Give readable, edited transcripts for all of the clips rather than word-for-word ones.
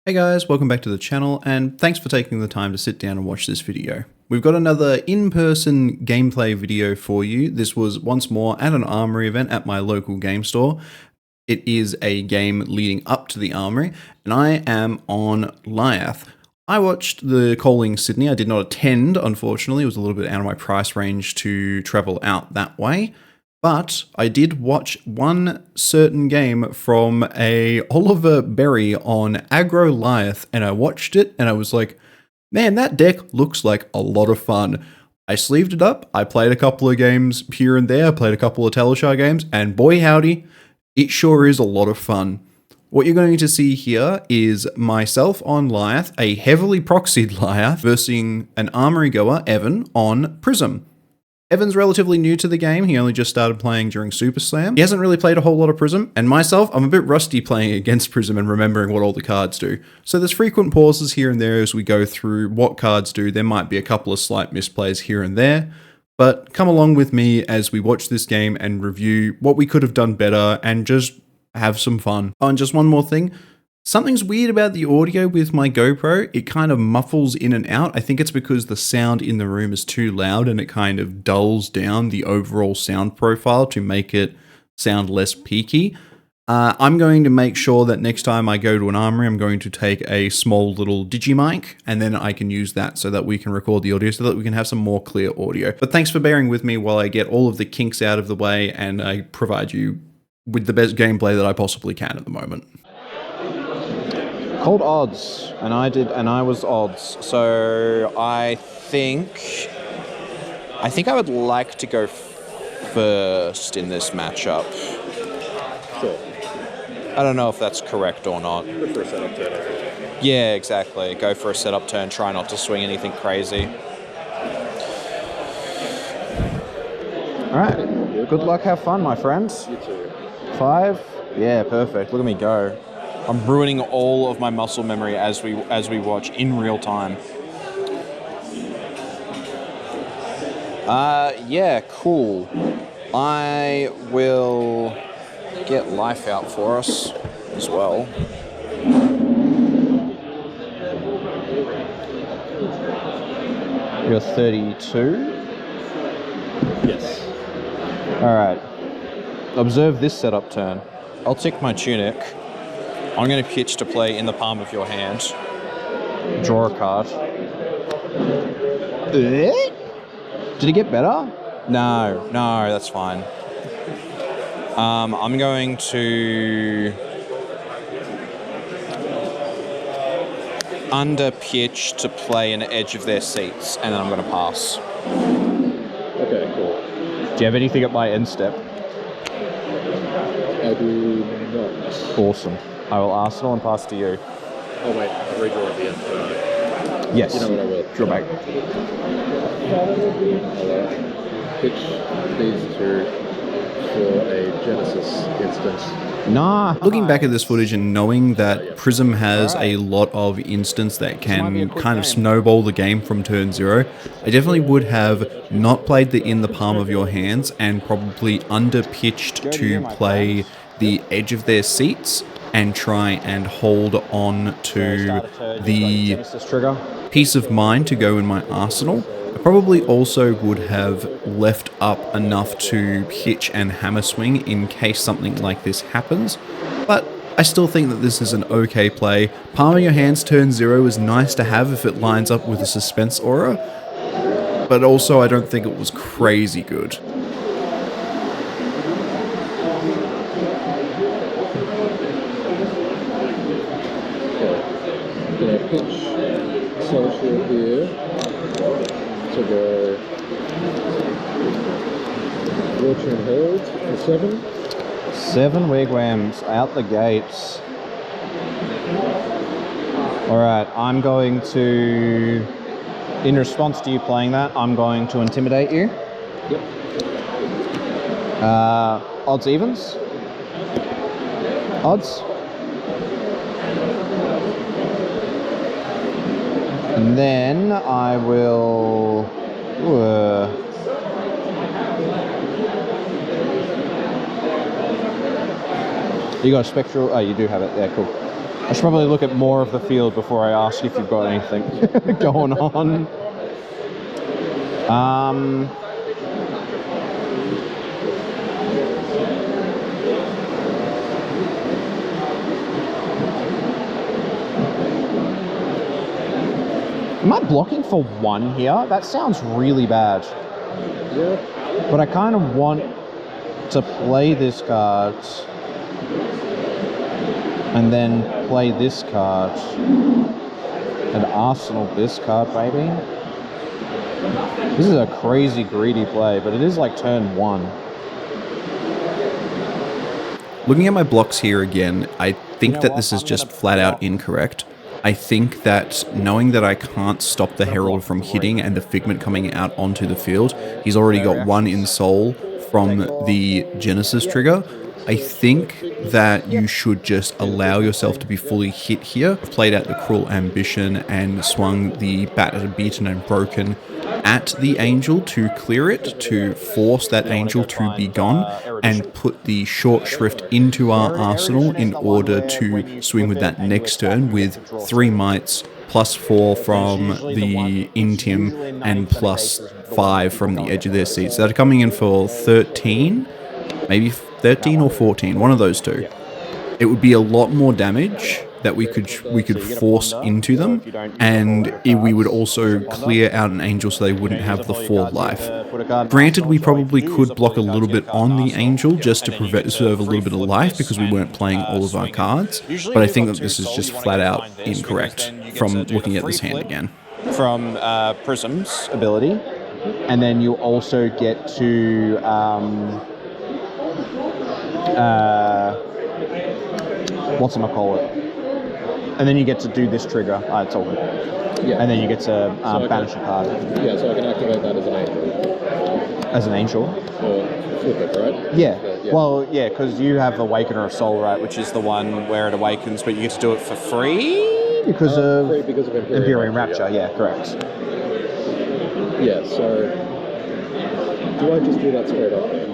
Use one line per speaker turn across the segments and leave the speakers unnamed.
Hey guys, welcome back to the channel and thanks for taking the time to sit down and watch this video. We've got another in-person gameplay video for you. This was once more at an Armory event at my local game store. It is a game leading up to the Armory and I am on Lyath. I watched the Calling Sydney. I did not attend, unfortunately. It was a little bit out of my price range to travel out that way. But I did watch one certain game from a Oliver Berry on Aggro Lyath, and I watched it and I was like, man, that deck looks like a lot of fun. I sleeved it up, I played a couple of games here and there, I played a couple of Teleshar games, and boy howdy, it sure is a lot of fun. What you're going to see here is myself on Lyath, a heavily proxied Lyath, versus an Armory goer, Evan, on Prism. Evan's relatively new to the game, he only just started playing during Super Slam. He hasn't really played a whole lot of Prism, and myself, I'm a bit rusty playing against Prism and remembering what all the cards do. So there's frequent pauses here and there as we go through what cards do. There might be a couple of slight misplays here and there, but come along with me as we watch this game and review what we could have done better and just have some fun. Oh, and just one more thing. Something's weird about the audio with my GoPro. It kind of muffles in and out. I think it's because the sound in the room is too loud and it kind of dulls down the overall sound profile to make it sound less peaky. I'm going to make sure that next time I go to an Armory, I'm going to take a small little Digimic and then I can use that so that we can record the audio so that we can have some more clear audio. But thanks for bearing with me while I get all of the kinks out of the way and I provide you with the best gameplay that I possibly can at the moment.
Called odds, and I was odds. So I think I would like to go first in this matchup.
Sure.
I don't know if that's correct or not.
Go for a setup turn, I think.
Yeah, exactly. Go for a setup turn, try not to swing anything crazy. Alright, good luck, have fun, my friends.
You too.
5? Yeah, perfect. Look at me go. I'm ruining all of my muscle memory as we watch in real time. Yeah, cool. I will get life out for us as well. You're 32?
Yes.
Alright. Observe this setup turn. I'll tick my tunic. I'm going to pitch to play in the palm of your hand. Draw a card. Did it get better? No, that's fine. I'm going to under pitch to play an edge of their seats, and then I'm going to pass.
Okay, cool.
Do you have anything at my end step?
I do not.
Awesome. I will Arsenal and pass to you.
Oh wait, I'll redraw at the end.
Yes.
You know what I will.
Draw back.
I'll pitch these two for a Genesis instance.
Nah.
Looking back at this footage and knowing that Prism has a lot of instants that can kind of snowball the game from turn 0, I definitely would have not played the in the palm of your hands and probably underpitched to play the edge of their seats and try and hold on to the peace of mind to go in my arsenal. I probably also would have left up enough to pitch and hammer swing in case something like this happens, but I still think that this is an okay play. Palm of your hands turn 0 is nice to have if it lines up with a suspense aura, but also I don't think it was crazy good.
Pitch social here to go watch and hold for 7.
7 wigwams out the gates. Alright, I'm going to, in response to you playing that, I'm going to intimidate you.
Yep.
Odds evens? Odds? And then I will... You got a spectral... Oh, you do have it. Yeah, cool. I should probably look at more of the field before I ask if you've got anything going on. Am I blocking for 1 here? That sounds really bad.
Yeah.
But I kind of want to play this card and then play this card and arsenal this card, maybe. This is a crazy greedy play, but it is like turn 1.
Looking at my blocks here again, I think that this is just flat out incorrect. I think that knowing that I can't stop the Herald from hitting and the Figment coming out onto the field, he's already got 1 in soul from the Genesis trigger. I think that you should just allow yourself to be fully hit here. I've played out the Cruel Ambition and swung the Battered, Beaten and Broken at the Angel to clear it, to force that Angel to be gone, and put the Short Shrift into our arsenal in order to swing with that next turn with 3 mites, +4 from the Intim, and +5 from the edge of their seat. So they're coming in for 13, maybe 13 or 14, one of those two. It would be a lot more damage that we could force into them, and we would also clear out an Angel so they wouldn't have the 4 life. Granted, we probably could block a little bit on the Angel just to preserve a little bit of life because we weren't playing all of our cards, but I think that this is just flat out incorrect from looking at this hand again.
From Prism's ability, and then you also get to whatchamacallit? And then you get to do this trigger. It's all good.
Yeah.
And then you get to banish a card.
Yeah, so I can activate that as an angel.
As an angel?
Or flip it, right?
Yeah.
Yeah.
Well, yeah, because you have Awakener of Soul, right, which is the one where it awakens, but you get to do it for free because of Imperium Rapture. Yeah, correct.
Yeah, so do I just do that straight up then?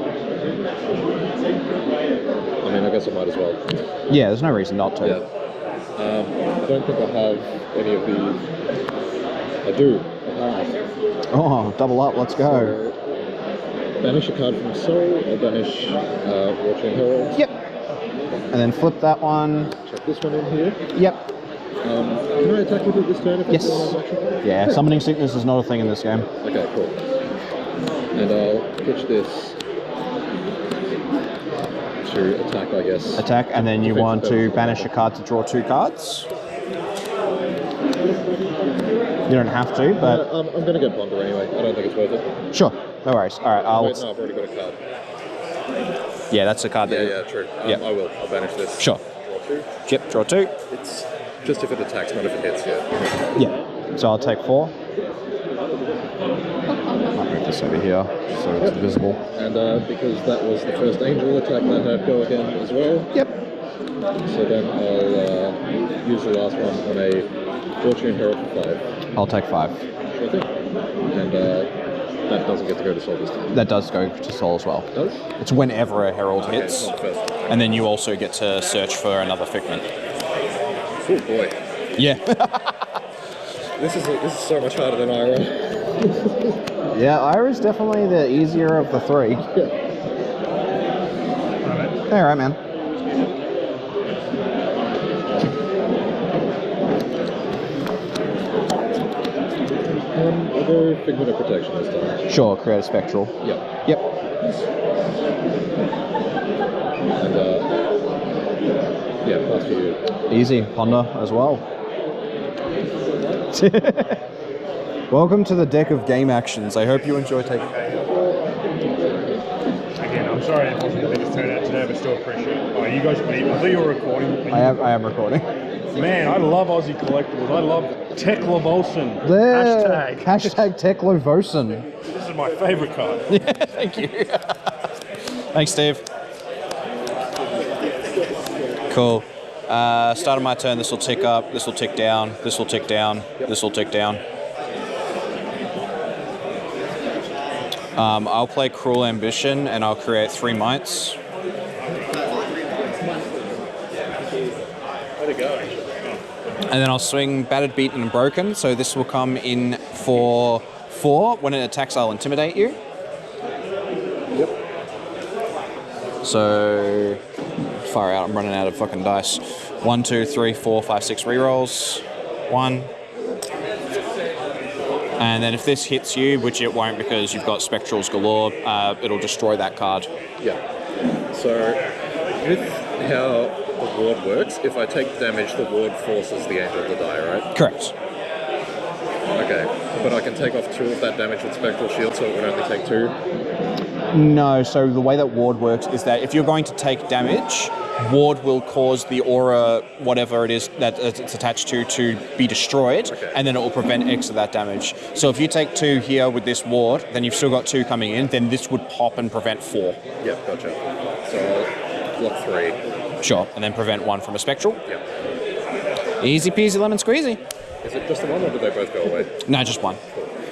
I mean, I guess I might as well.
Yeah, there's no reason not to.
Yeah. I don't think I have any of these. I do. I have.
Oh, double up, let's go.
So, banish a card from Soul, or banish Watching Herald.
Yep. And then flip that one.
Check this one in here.
Yep.
Can I attack with it this turn if
Yes.
I do my action?
Yeah, Summoning Sickness is not a thing in this game.
Okay, cool. And I'll pitch this to attack, I guess.
Attack, and then you
Defensive
want to
purposes.
banish a card to draw 2 cards. You don't have to, but
I'm going to get Ponder anyway. I don't think it's worth it.
sure, no worries. All right,
Wait, no, I've already got a card.
Yeah, that's a card.
Yeah, true.
Yeah.
I will. I'll banish this.
Sure.
Draw 2.
Yep, draw 2.
It's just if it attacks, not if it hits, yeah.
Yeah. So I'll take 4. Might move this over here so it's visible.
And because that was the first Angel attack, that had go again as well.
Yep.
So then I'll use the last one on a Fortune Herald for 5.
I'll take 5.
Sure thing. And that doesn't get to go to Soul this time.
That does go to Soul as well.
Does?
It's whenever a Herald
Okay,
hits,
it's not the first.
and then you also get to search for another Figment.
Oh boy.
Yeah.
This is so much harder than Ira.
Yeah, Ira's definitely the easier of the 3.
Yeah.
All right, man.
I'll go Figment of Protection this time.
Sure, create a Spectral.
Yep.
Yep.
And yeah, pass to you.
Easy. Ponder as well. Welcome to the deck of game actions. I hope you enjoy taking.
Again, I'm sorry it wasn't the biggest turnout today, but still appreciate it. Oh, you guys can eat. I thought you were recording.
I am recording.
Man, I love Aussie collectibles. I love Tekla-Volson.
There.
Hashtag.
Hashtag Teklo-Vosen.
This is my favorite card.
Thank you. Thanks, Steve. Cool. Start of my turn, this will tick up, this will tick down, this will tick down, this will tick down. I'll play Cruel Ambition and I'll create 3 mites.
Way to go.
And then I'll swing Battered, Beaten, and Broken. So this will come in for 4. When it attacks, I'll Intimidate you.
Yep.
So far out, I'm running out of fucking dice. 1, 2, 3, 4, 5, 6 rerolls. 1. And then if this hits you, which it won't because you've got Spectrals galore, it'll destroy that card.
Yeah. So, with how the ward works, if I take damage, the ward forces the angel to die, right?
Correct.
Okay. But I can take off 2 of that damage with Spectral Shield, so it would only take 2?
No, so the way that ward works is that if you're going to take damage, ward will cause the aura, whatever it is that it's attached to be destroyed, and then it will prevent X of that damage. So if you take 2 here with this ward, then you've still got 2 coming in, then this would pop and prevent 4.
Yep, gotcha. So I'll block 3.
Sure, and then prevent 1 from a Spectral.
Yep.
Easy peasy lemon squeezy.
Is it just the one, or do they both go away?
No, just 1.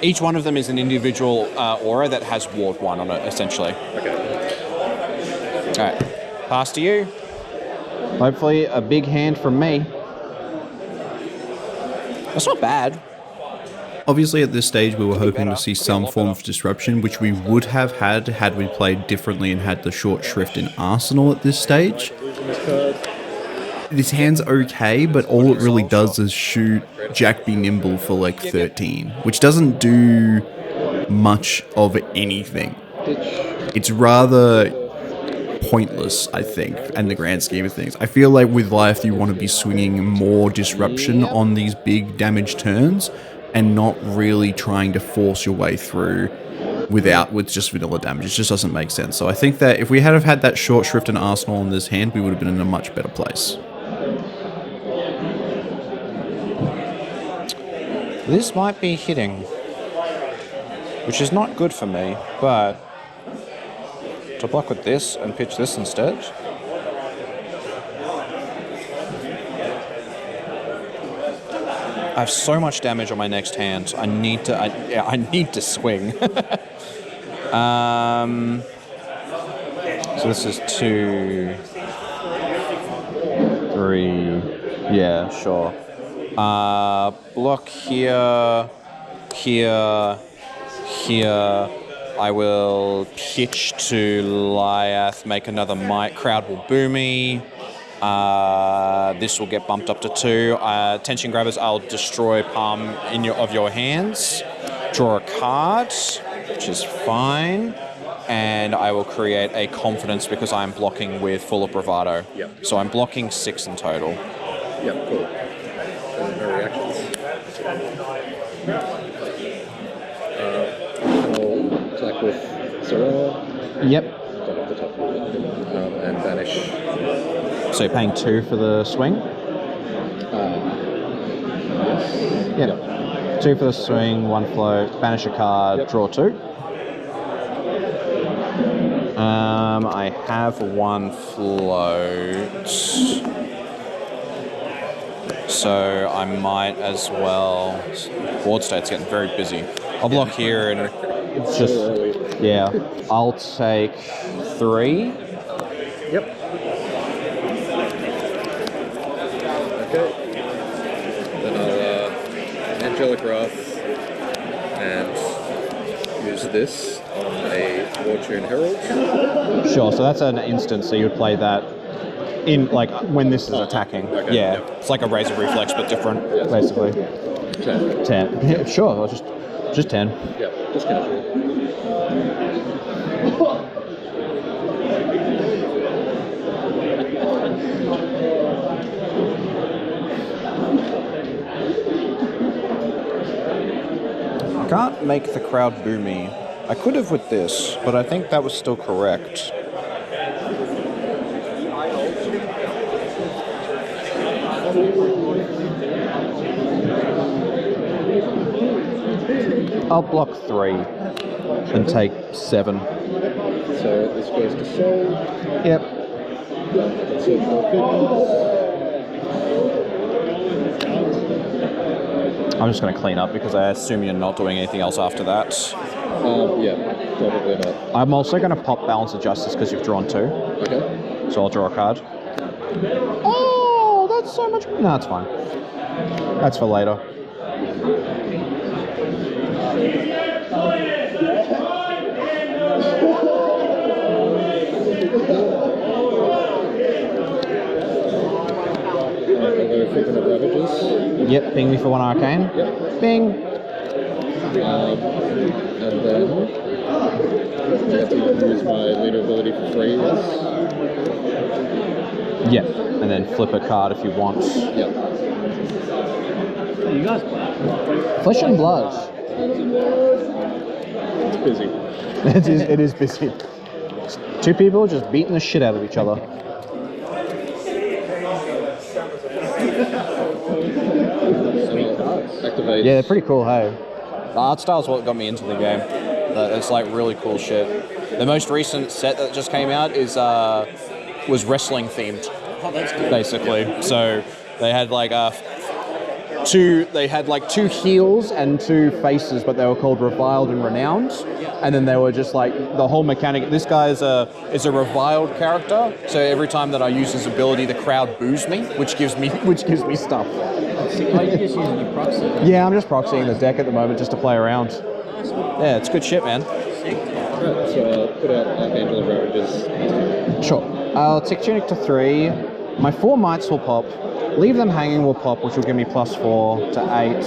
Each one of them is an individual aura that has ward 1 on it, essentially.
Okay.
Alright, pass to you. Hopefully a big hand from me. That's not bad.
Obviously, at this stage, we were hoping to see some form of disruption, which we would have had we played differently and had the short shrift in Arsenal at this stage. This hand's okay, but all it really does is shoot Jack Be Nimble for like 13, which doesn't do much of anything. It's rather pointless, I think, in the grand scheme of things. I feel like with Lyath, you want to be swinging more disruption on these big damage turns and not really trying to force your way through with just vanilla damage. It just doesn't make sense. So I think that if we had have had that short shrift and Arsenal in this hand, we would have been in a much better place.
This might be hitting, which is not good for me, but to block with this and pitch this instead. I have so much damage on my next hand. I need to swing. So this is 2, 3. Yeah, sure. Block here, here, here. I will pitch to Lyath, make another might. Crowd will boo me. This will get bumped up to 2. Tension grabbers, I'll destroy palm of your hands. Draw a card, which is fine. And I will create a confidence because I'm blocking with full of bravado.
Yep.
So I'm blocking 6 in total.
Yep, cool. No reactions. I'll attack with Serena.
Yep.
Don't have the top and banish.
So you're paying 2 for the swing?
Yes.
Yep. 2 for the swing, 1 float, banish a card, draw 2. I have 1 float. So I might as well. Board state's getting very busy. I'll block here and it's just. Yeah. I'll take 3.
Yep. Okay. Then I'll Angelic Wrath and use this on a Fortune Herald.
Sure, so that's an instance, so you would play that in, like, when this is attacking.
Okay,
yeah,
yep.
it's like a razor reflex, but different, basically.
10.
10. Yeah, sure, I'll just 10.
Yeah, just casual.
I can't make the crowd boo me. I could have with this, but I think that was still correct. I'll block 3 and take 7.
So this goes to Soul.
Yep.
Search for figures.
I'm just going to clean up because I assume you're not doing anything else after that.
Yeah, probably not.
I'm also going to pop Balance of Justice because you've drawn 2.
Okay.
So I'll draw a card. Oh, that's so much. No, it's fine. That's for later.
Frequent of ravages.
Yep, ping me for 1 arcane.
Yep.
Bing.
And then I have to use my leader ability for free, yes?
Yep, and then flip a card if you want.
Yep.
You guys play?
Flesh and Blood.
It's busy.
It is busy. 2 people just beating the shit out of each other.
Activate.
Yeah, they're pretty cool, hey? The art style is what got me into the game. It's like really cool shit. The most recent set that just came out is was wrestling themed.
Oh, that's cool.
Basically. So they had like two heels and 2 faces, but they were called Reviled and Renowned. And then they were just like the whole mechanic. This guy is a reviled character, so every time that I use his ability, the crowd boos me, which gives me stuff.
Oh, you're just using your proxy.
Yeah, I'm just proxying the deck at the moment just to play around. Yeah, it's good shit, man.
Right, so I'll put out Archangel of Ravages.
Sure. I'll tick Tunic to 3. My 4 Mites will pop. Leave Them Hanging will pop, which will give me +4 to 8.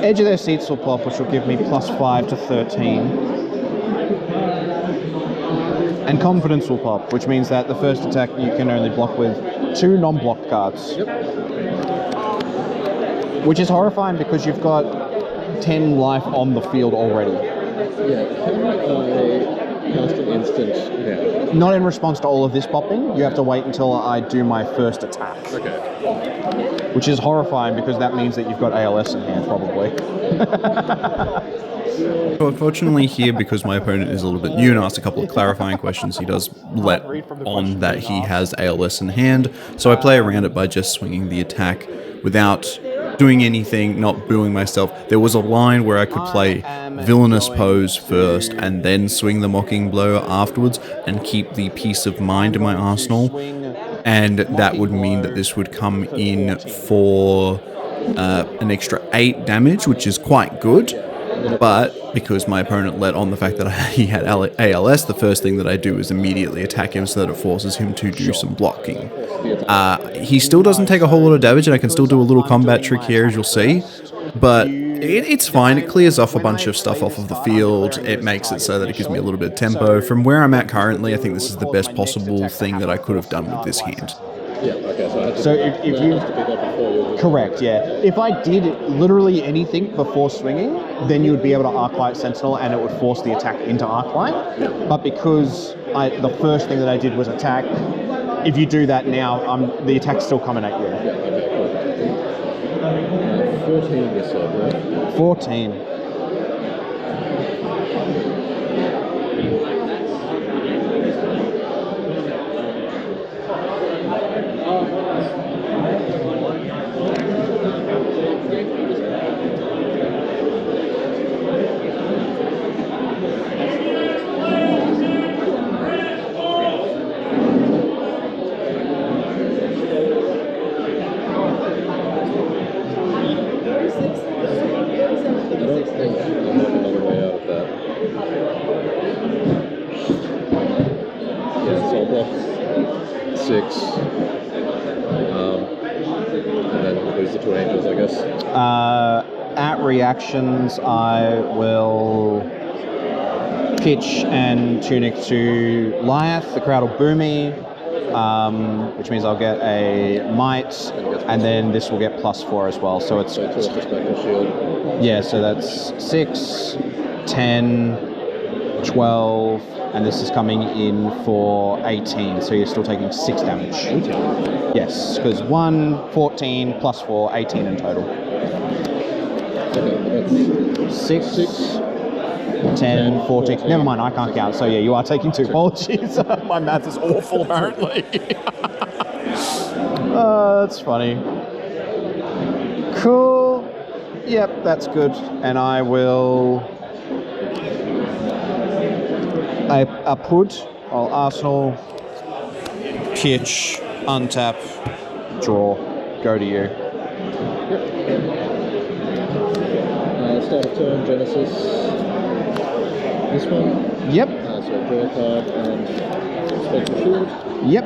Edge of Their Seats will pop, which will give me +5 to 13. And Confidence will pop, which means that the first attack you can only block with 2 non-blocked cards.
Yep.
Which is horrifying because you've got 10 life on the field already.
Yeah, can I cast an instant now?
Not in response to all of this popping. You have to wait until I do my first attack.
Okay.
Which is horrifying because that means that you've got ALS in hand, probably.
So unfortunately here, because my opponent is a little bit new and asked a couple of clarifying questions, he does let on that he has ALS in hand. So I play around it by just swinging the attack without doing anything, not booing myself. There was a line where I could play Villainous Pose first and then swing the Mocking Blow afterwards and keep the Peace of Mind in my arsenal. And that would mean that this would come in for an extra 8 damage, which is quite good. But because my opponent let on the fact that he had ALS, the first thing that I do is immediately attack him so that it forces him to do some blocking. He still doesn't take a whole lot of damage, and I can still do a little combat trick here, as you'll see. But it's fine. It clears off a bunch of stuff off of the field. It makes it so that it gives me a little bit of tempo. From where I'm at currently, I think this is the best possible thing that I could have done with this hand.
Yeah, okay, so I had to
So if you...
have to be there before you...
Correct, yeah. If I did literally anything before swinging, then you would be able to Arclight Sentinel and it would force the attack into Arclight. But because the first thing that I did was attack, if you do that now, the attack's still coming at you.
Yeah, okay, cool. 14 you said, right?
14. At reactions, I will pitch and tunic to Lyath. The crowd will boo me, which means I'll get a might, and then this will get +4 as well. So it's yeah. So that's 6, 10, 12, and this is coming in for 18. So you're still taking 6 damage. 18. Yes, because 1, 14, +4, 18 in total. 6, 10, 14. Never mind, I can't count. So yeah, you are taking 2. Apologies. My math is awful, apparently. That's funny. Cool. Yep, that's good. And I will... I put, I'll Arsenal, pitch, untap, draw, go to you.
Start of turn, Genesis. This one.
Yep.
So draw a card and special shield.
Yep.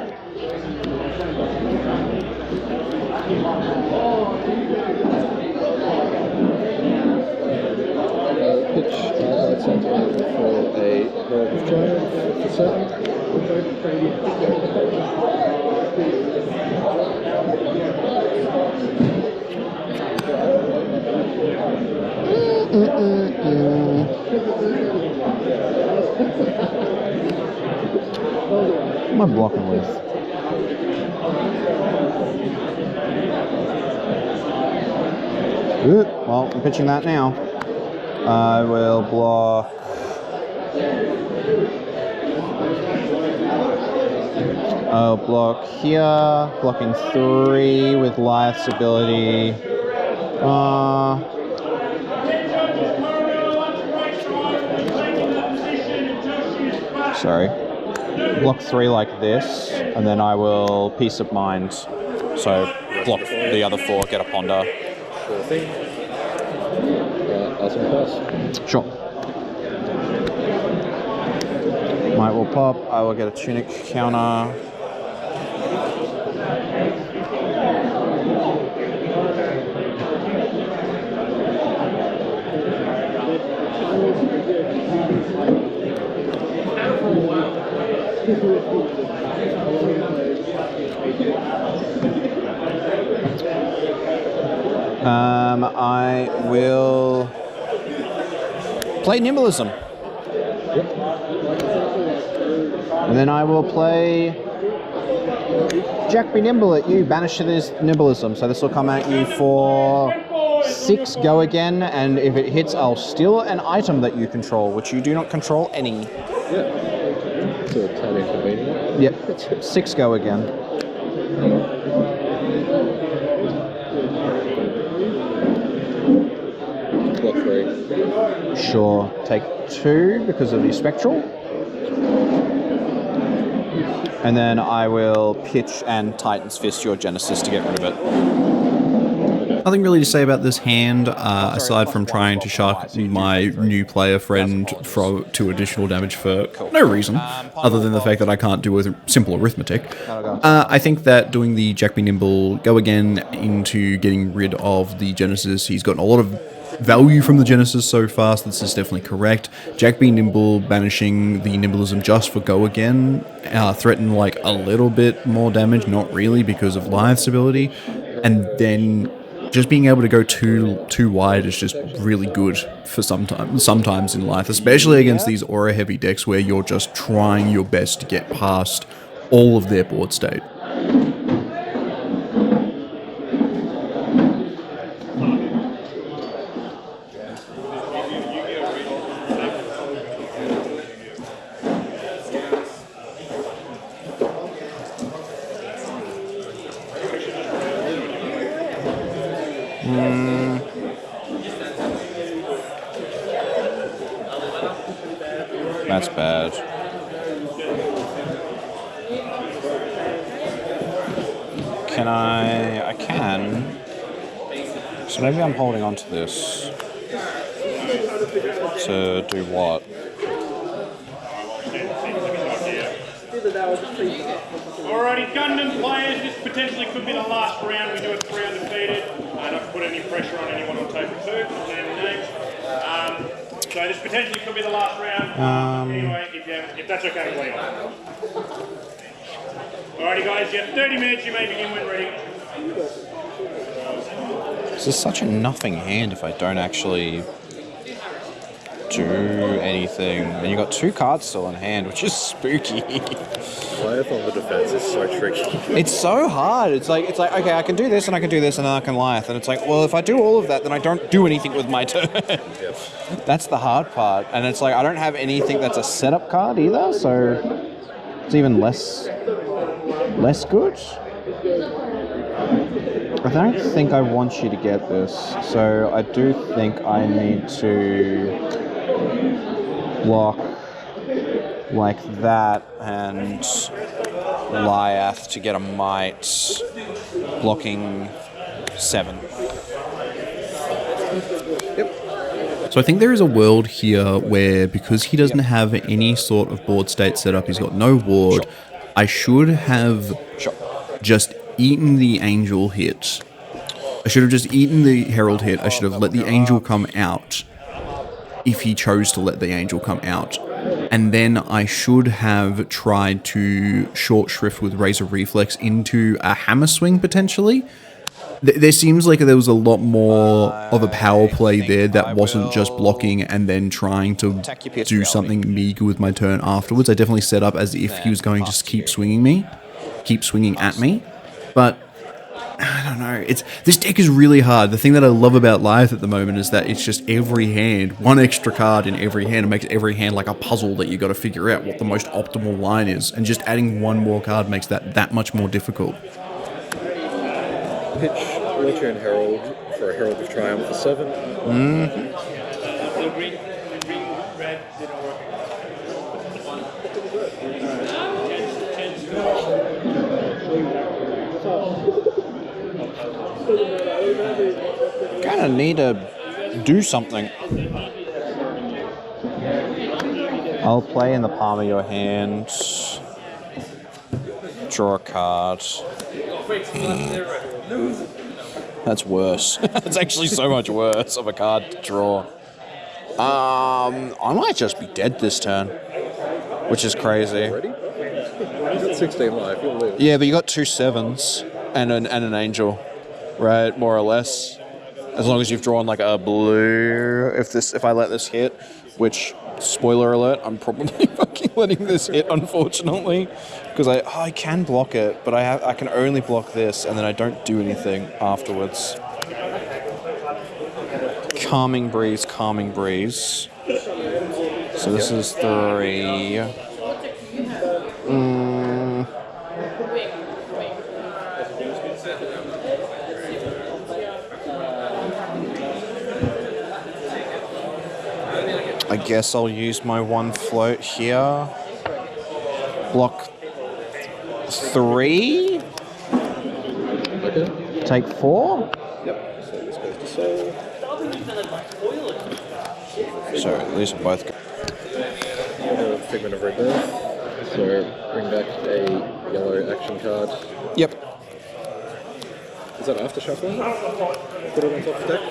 Pitch right center for a Herald of Triumph for 7.
What am I blocking with? Ooh, well, I'm pitching that now. I will block. I'll block here, blocking 3 with Lyath's ability. Sorry. Block 3 like this, and then I will Peace of Mind. So block the other 4, get a Ponder.
Sure thing. Awesome pass.
Sure. Might will pop. I will get a Tunic counter. I will play Nimblism.
Yep.
And then I will play Jack Be Nimble at you, banish this Nimblism. So this will come at you for 6, go again, and if it hits, I'll steal an item that you control, which you do not control any.
Yeah. So a tad inconvenient.
Yep, 6, go again.
Block 3.
Sure, take 2 because of the Spectral. And then I will pitch and Titan's Fist your Genesis to get rid of it.
Nothing really to say about this hand, aside from trying to shark my new player friend for 2 additional damage for no reason, other than the fact that I can't do simple arithmetic. I think that doing the Jack Be Nimble go again into getting rid of the Genesis, he's gotten a lot of value from the Genesis so far, so this is definitely correct. Jack Be Nimble banishing the Nimblism just for go again, threaten like a little bit more damage, not really because of Lyath's ability, and then just being able to go too wide is just really good for sometimes in Lyath, especially against these aura heavy decks where you're just trying your best to get past all of their board state.
That's bad. Can I can. So maybe I'm holding on to this. To do what?
Alrighty, Gundam players, this potentially could be the last round. We do it 3 undefeated. Not to put any pressure on anyone on table 2, name names. So this potentially could be the last round. Anyway, if that's okay to play on. Alrighty guys, you have 30 minutes, you may begin when ready.
This is such a nothing hand if I don't actually do anything. And you got 2 cards still in hand, which is spooky.
Lyath on the defense is so tricky.
It's so hard. It's like okay, I can do this and I can do this and then I can Lyath, and it's like, well, if I do all of that, then I don't do anything with my turn.
Yep.
That's the hard part, and it's like I don't have anything that's a setup card either, so it's even less good. I don't think I want you to get this, so I do think I need to block like that and Lyath to get a might, blocking 7.
So I think there is a world here where, because he doesn't have any sort of board state set up, he's got no ward, I should have just eaten the angel hit. I should have just eaten the herald hit. I should have let the angel come out if he chose to let the angel come out. And then I should have tried to short shrift with Razor Reflex into a hammer swing, potentially. There seems like there was a lot more of a power play there that wasn't just blocking and then trying to do something meager with my turn afterwards. I definitely set up as if he was going to just keep swinging at me. But I don't know. This deck is really hard. The thing that I love about Lyath at the moment is that it's just every hand, one extra card in every hand. It makes every hand like a puzzle that you got to figure out what the most optimal line is. And just adding one more card makes that much more difficult.
Pitch Lecher and Herald for a Herald of Triumph for 7.
Kinda need to do something. I'll play in the palm of your hand. Draw a card. That's worse. That's actually so much worse of a card to draw. I might just be dead this turn, which is crazy.
Ready? You got 16 life, you'll live.
Yeah, but you got 2 7s and an angel, right? More or less. As long as you've drawn like a blue. If I let this hit, which, spoiler alert, I'm probably fucking letting this hit, unfortunately, because I can block it, but I can only block this, and then I don't do anything afterwards. Calming breeze, calming breeze. So this is 3. I guess I'll use my 1 float here. Block 3.
Okay.
Take 4.
Yep. So this goes to Soul.
So these are both good.
Figment of Rebirth. So bring back a yellow action card.
Yep.
Is that after shuffling? Put it on top of the deck?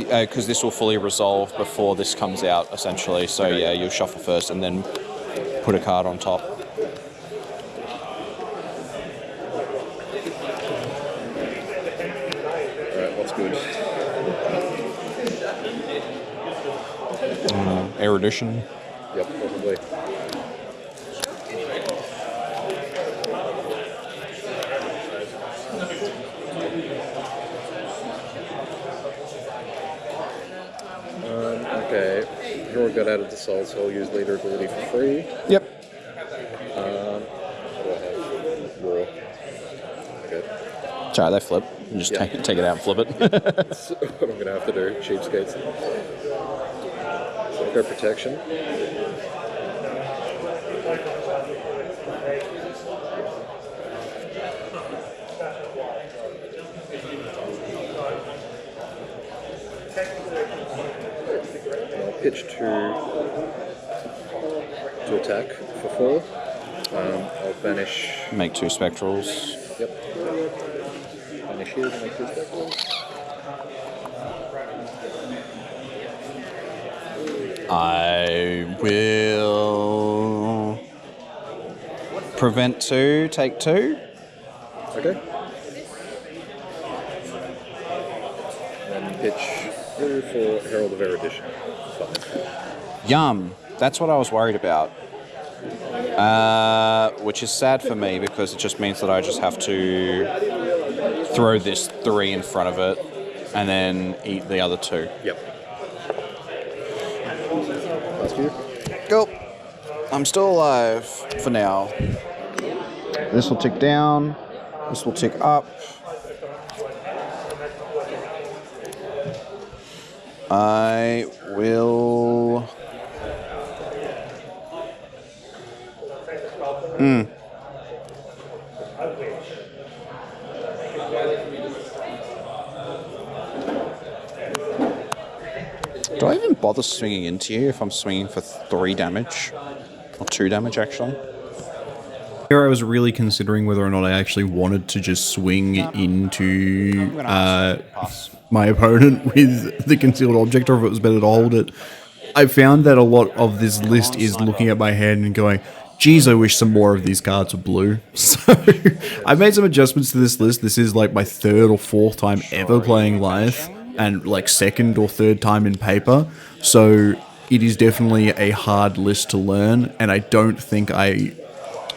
Because this will fully resolve before this comes out, essentially. So yeah, you'll shuffle first and then put a card on top.
Alright, what's good?
Erudition.
Yep, probably. Okay, Hero got added to Soul, so I'll use Leader ability for free.
Yep.
What do I have? War. Okay.
Sorry, they flip. You just take it out and flip it.
That's what I'm going to have to do, cheapskates. So I'll go Protection. Pitch to attack for 4. I'll banish.
Make 2 spectrals.
Yep. Banish here to make 2 spectrals.
I will prevent 2, take 2.
Okay. And pitch through for Herald of Erudition. 5.
Yum. That's what I was worried about. Which is sad for me because it just means that I just have to throw this 3 in front of it and then eat the other 2.
Yep. Last you.
Go. I'm still alive for now. This will tick down. This will tick up. I will... Do I even bother swinging into you if I'm swinging for 3 damage? Or 2 damage, actually?
Here I was really considering whether or not I actually wanted to just swing into my opponent with the concealed object, or if it was better to hold it. I found that a lot of this list is looking at my hand and going, geez, I wish some more of these cards were blue. So I've made some adjustments to this list. This is like my 3rd or 4th time ever playing Lyath, and like 2nd or 3rd time in paper. So it is definitely a hard list to learn, and I don't think I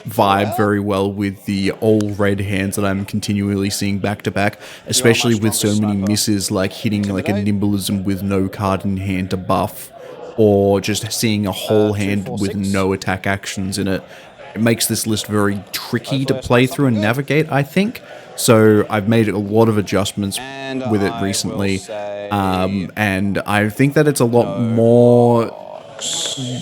vibe very well with the all red hands that I'm continually seeing back to back, especially with so many misses, like hitting like a nimblism with no card in hand to buff, or just seeing a whole hand with no attack actions in it. It makes this list very tricky to play through and navigate, I think. So I've made a lot of adjustments with it recently, and I think that it's a lot more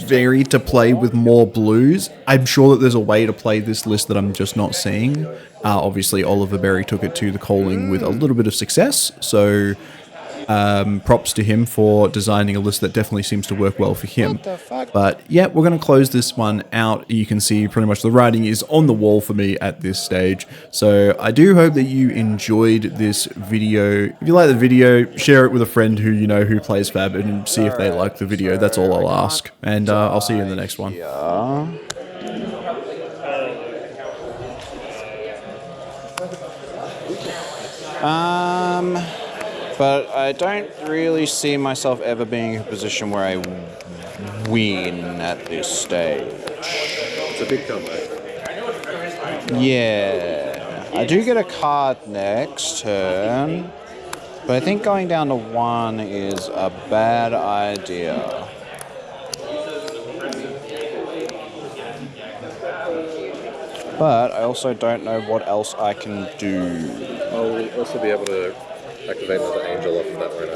varied to play with more blues. I'm sure that there's a way to play this list that I'm just not seeing. Obviously, Oliver Berry took it to the calling with a little bit of success, so props to him for designing a list that definitely seems to work well for him. But yeah, we're going to close this one out. You can see pretty much the writing is on the wall for me at this stage. So I do hope that you enjoyed this video. If you like the video, share it with a friend who you know who plays Fab and see if they like the video. That's all I'll ask. And I'll see you in the next one.
But I don't really see myself ever being in a position where I win at this stage.
It's a big comeback.
Yeah. I do get a card next turn, but I think going down to 1 is a bad idea. But I also don't know what else I can do.
I'll also be able to activate another angel off of that, won't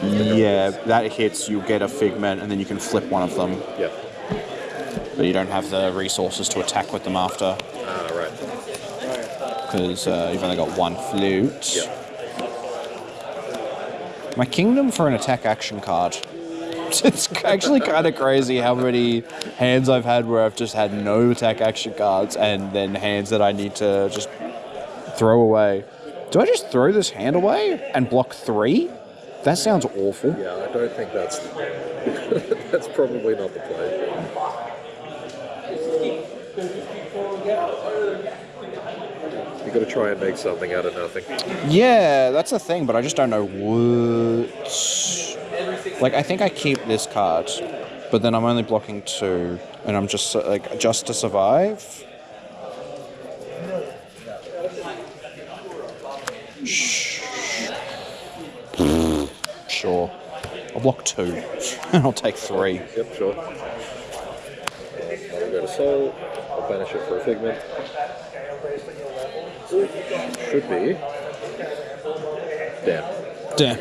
I?
Yeah, that hits, you get a figment, and then you can flip one of them.
Yeah.
But you don't have the resources to attack with them after.
Ah, right.
Because you've only got 1 flute.
Yeah.
My kingdom for an attack action card. It's actually kind of crazy how many hands I've had where I've just had no attack action cards, and then hands that I need to just throw away. Do I just throw this hand away and block 3? That sounds awful.
Yeah, I don't think that's that's probably not the play. You got to try and make something out of nothing.
Yeah, that's the thing, but I just don't know what. Like, I think I keep this card, but then I'm only blocking 2, and I'm just like just to survive. Sure. I'll block 2, and I'll take 3.
Yep, sure. I'll go to Soul. I'll banish it for a figment. Should be. Damn.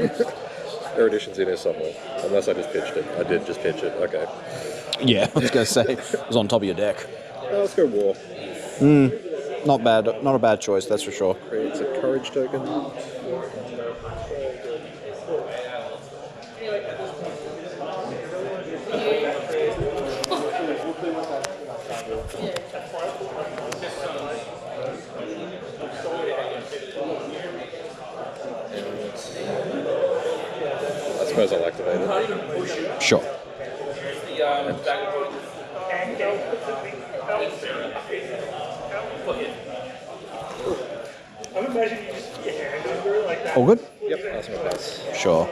Erudition's in here somewhere. Unless I just pitched it. I did just pitch it. Okay.
Yeah, I was going to say, it was on top of your deck.
Let's go War.
Not bad. Not a bad choice, that's for sure.
Creates a courage token. I suppose I'll activate it.
Sure. All good?
Yep, that's my pass.
Sure.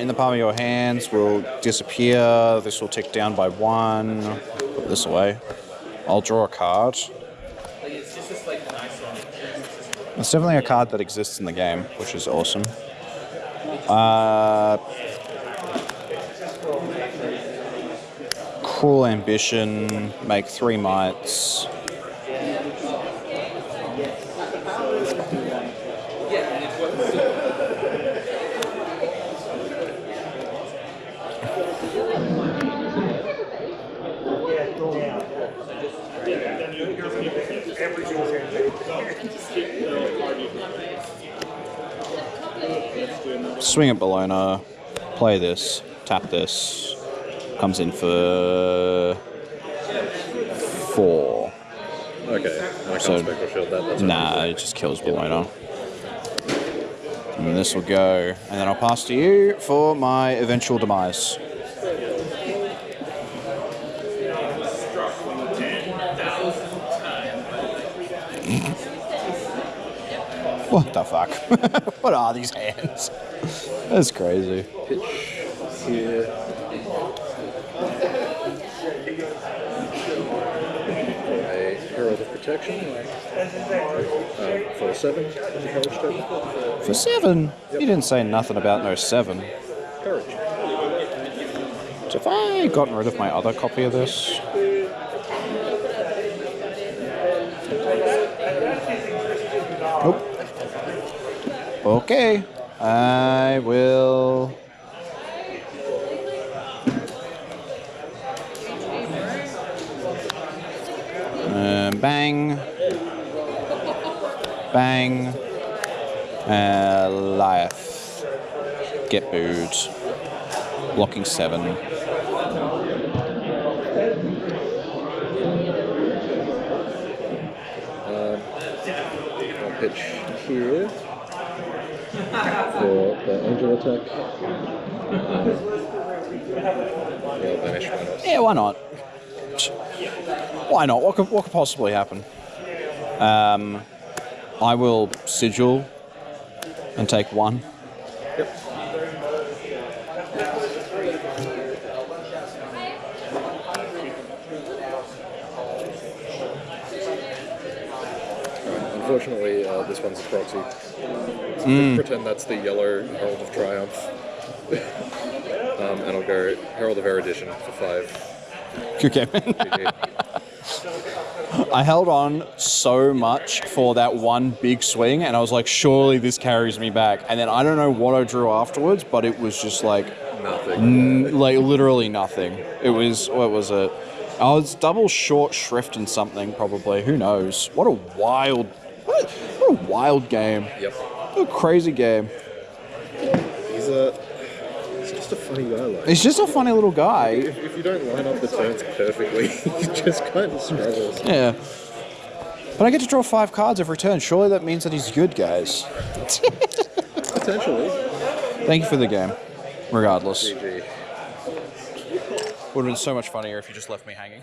In the palm of your hands will disappear. This will tick down by 1. Put this away. I'll draw a card. It's definitely a card that exists in the game, which is awesome. Cruel Ambition, make 3 mites. Swing at Bologna. play this, tap this, comes in for 4.
Okay, I can't
So-
spectral shield that. That's
Nah, it just kills Bologna. And this will go, and then I'll pass to you for my eventual demise. What the fuck? What are these hands? That's crazy.
pitch here. A Herald of Protection. For 7. Courage token.
For 7? You didn't say nothing about no 7.
Courage.
So if I gotten rid of my other copy of this? Nope. Okay. I will... bang. Bang. Lyath. Get booed. Blocking 7.
I'll pitch here for the angel attack. Yeah, banish, why not?
Yeah, why not? Why not? What could possibly happen? I will sigil and take 1.
Yep. Unfortunately, this one's a proxy. Pretend that's the yellow Herald of Triumph. And I'll go Herald of Erudition for 5.
Okay.
GG.
I held on so much for that one big swing, and I was like, surely this carries me back. And then I don't know what I drew afterwards, but it was just like,
Nothing.
like literally nothing. It was, what was it? I was double short shrift and something, probably. Who knows? What a wild game.
Yep.
What a crazy game.
He's just a funny guy, like.
He's just a funny little guy.
If you don't line up the turns perfectly, he just kind of struggles.
Yeah. But I get to draw 5 cards every turn. Surely that means that he's good, guys.
Potentially.
Thank you for the game. Regardless.
GG.
Would have been so much funnier if you just left me hanging.